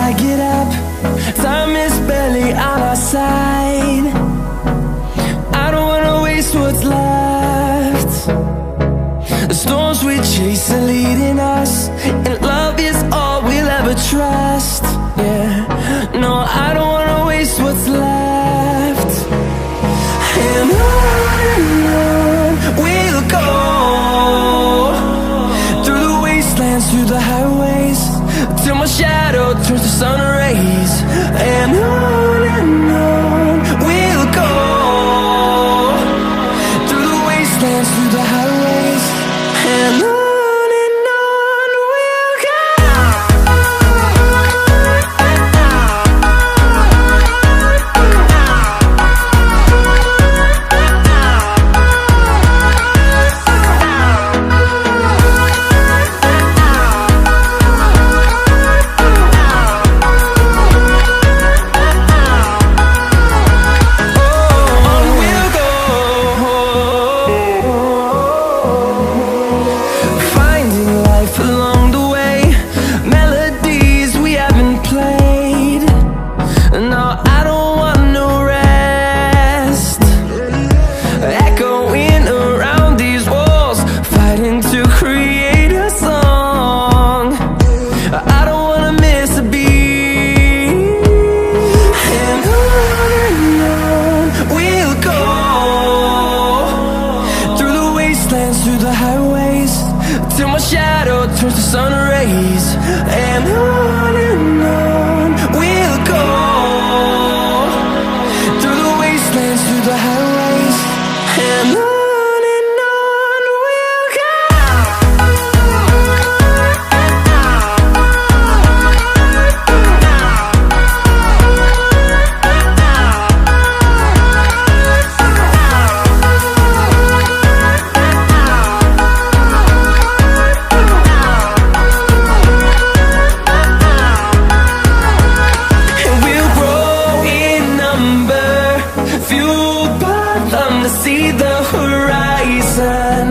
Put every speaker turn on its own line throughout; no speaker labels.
I get up. Time is barely on our side. I don't wanna waste what's left. The storms we chase are leading us, and love is all we'll ever trust. Yeah, no, I don't wanna waste what's left. And on we'll go, through the wastelands, through the highways, till my shadow turns to sun rays. And on we'll go, through the wastelands, through the highways, and on we'll go. Through the highways, till my shadow turns to sun rays. And on we'll go, through the wastelands, through the highways, and on we'll go. To see the horizon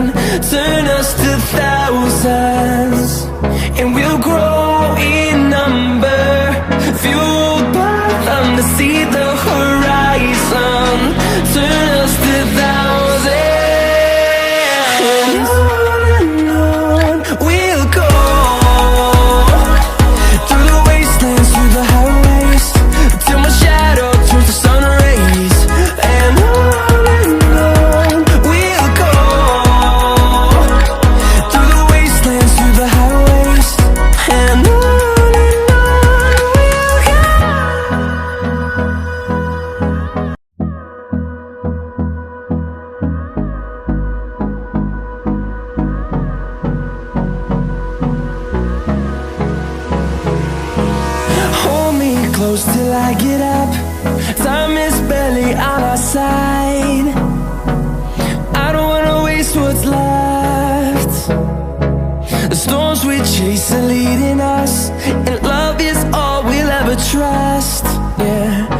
turn us to thousands, and we'll grow in number, fueled by them. To see the horizon turn us to thousands, and on we'll go, through the wastelands, through the highways, till my shadow turns to sun rays. And close till I get up. Time is barely on our side. I don't wanna waste what's left. The storms we chase are leading us, and love is all we'll ever trust. Yeah.